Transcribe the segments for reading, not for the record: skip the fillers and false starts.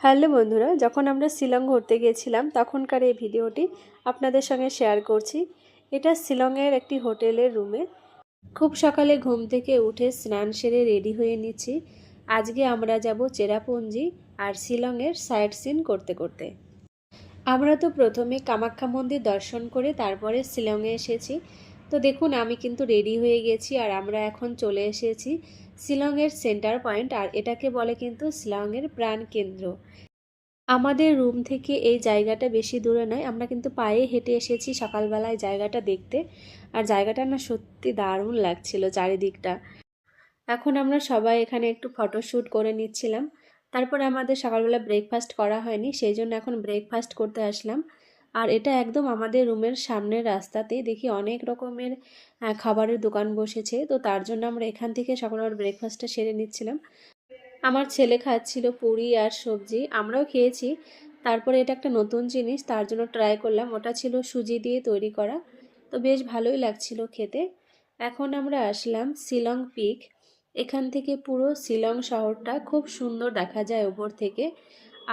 Hello বন্ধুরা, যখন আমরা শিলং ঘুরতে গিয়েছিলাম তখনকার এই ভিডিওটি আপনাদের সঙ্গে শেয়ার করছি। এটা শিলংয়ের একটি হোটেলের রুমে। খুব সকালে ঘুম থেকে উঠে স্নান সেরে রেডি হয়ে নিচ্ছি। আজকে আমরা যাব চেরাপুঞ্জি আর শিলংয়ের সাইট সিন করতে করতে। আমরা তো প্রথমে কামাখ্যা মন্দির দর্শন করে তারপরে শিলংয়ে এসেছি। তো দেখুন আমি কিন্তু রেডি হয়ে গেছি আর আমরা এখন চলে এসেছি শিলংয়ের সেন্টার পয়েন্ট, আর এটাকে বলে কিন্তু শিলংয়ের প্রাণ কেন্দ্র। আমাদের রুম থেকে এই জায়গাটা বেশি দূরে নয়, আমরা কিন্তু পায়ে হেঁটে এসেছি সকালবেলায় জায়গাটা দেখতে। আর জায়গাটা না সত্যি দারুণ লাগছিল চারিদিকটা। এখন আমরা সবাই এখানে একটু ফটোশ্যুট করে নিচ্ছিলাম। তারপরে আমাদের সকালবেলা ব্রেকফাস্ট করা হয়নি, সেই জন্য এখন ব্রেকফাস্ট করতে আসলাম। আর এটা একদম আমাদের রুমের সামনের রাস্তাতেই দেখি অনেক রকমের খাবারের দোকান বসেছে। তো তার জন্য আমরা এখান থেকে সকালবেলা ব্রেকফাস্টটা সেরে নিচ্ছিলাম। আমার ছেলে খাচ্ছিল পুরি আর সবজি, আমরাও খেয়েছি। তারপরে এটা একটা নতুন জিনিস, তার জন্য ট্রাই করলাম। ওটা ছিল সুজি দিয়ে তৈরি করা, তো বেশ ভালোই লাগছিল খেতে। এখন আমরা আসলাম শিলং পিক। এখান থেকে পুরো শিলং শহরটা খুব সুন্দর দেখা যায় উপর থেকে।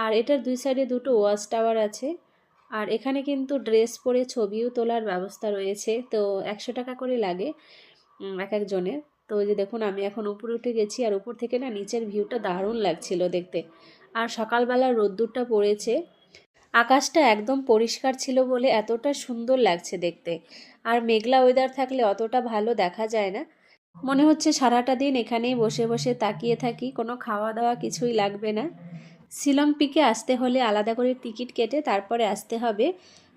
আর এটার দুই সাইডে দুটো ওয়াচ টাওয়ার আছে। আর এখানে কিন্তু ড্রেস পরে ছবিও তোলার ব্যবস্থা রয়েছে, তো 100 টাকা করে লাগে এক একজনের। তো ওই যে দেখুন আমি এখন উপরে উঠে গেছি, আর উপর থেকে না নিচের ভিউটা দারুণ লাগছিল দেখতে। আর সকালবেলা রোদ্দুরটা পড়েছে, আকাশটা একদম পরিষ্কার ছিল বলে এতটা সুন্দর লাগছে দেখতে। আর মেঘলা ওয়েদার থাকলে অতটা ভালো দেখা যায় না। মনে হচ্ছে সারাটা দিন এখানেই বসে বসে তাকিয়ে থাকি, কোনো খাওয়া দাওয়া কিছুই লাগবে না। শিলং পিকে আসতে হলে আলাদা করে টিকিট কেটে তারপরে আসতে হবে।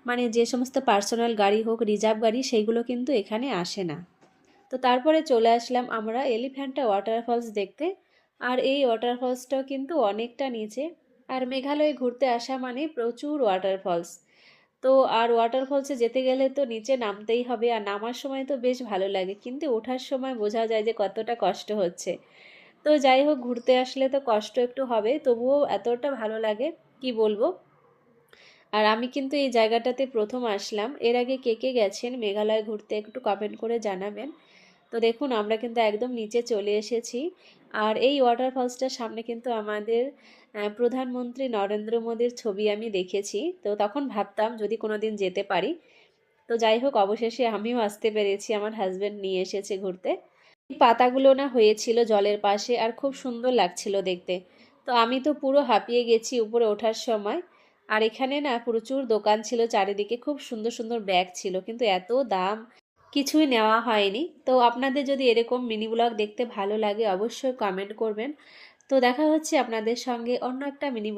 মানে যে সমস্ত পার্সোনাল গাড়ি হোক, রিজার্ভ গাড়ি, সেইগুলো কিন্তু এখানে আসে না। তো তারপরে চলে আসলাম আমরা এলিফ্যান্টা ওয়াটারফলস দেখতে। আর এই ওয়াটারফলসটাও কিন্তু অনেকটা নিচে। আর মেঘালয়ে ঘুরতে আসা মানে প্রচুর ওয়াটারফলস। তো আর ওয়াটারফলসে যেতে গেলে তো নিচে নামতেই হবে, আর নামার সময় তো বেশ ভালো লাগে, কিন্তু ওঠার সময় বোঝা যায় যে কতটা কষ্ট হচ্ছে। তো যাই হোক, ঘুরতে আসলে তো কষ্ট একটু হবে, তবুও এতটা ভালো লাগে কি বলবো। আর আমি কিন্তু এই জায়গাটাতে প্রথম আসলাম। এর আগে কে কে গেছেন মেঘালয় ঘুরতে একটু কমেন্ট করে জানাবেন। তো দেখুন আমরা কিন্তু একদম নিচে চলে এসেছি। আর এই ওয়াটারফলসটার সামনে কিন্তু আমাদের প্রধানমন্ত্রী নরেন্দ্র মোদীর ছবি আমি দেখেছি। তো তখন ভাবতাম যদি কোনো দিন যেতে পারি। তো যাই হোক, অবশেষে আমিও আসতে পেরেছি, আমার হাজব্যান্ড নিয়ে এসেছে ঘুরতে। এই পাতাগুলো না হয়েছিল জলের পাশে, আর খুব সুন্দর লাগছিল দেখতে। তো আমি তো পুরো হাঁপিয়ে গেছি উপরে ওঠার সময়। আর এখানে না প্রচুর দোকান ছিল চারিদিকে, খুব সুন্দর সুন্দর ব্যাগ ছিল, কিন্তু এত দাম কিছুই নেওয়া হয়নি। তো আপনাদের যদি এরকম মিনি ব্লগ দেখতে ভালো লাগে অবশ্যই কমেন্ট করবেন। তো দেখা হচ্ছে আপনাদের সঙ্গে অন্য একটা মিনি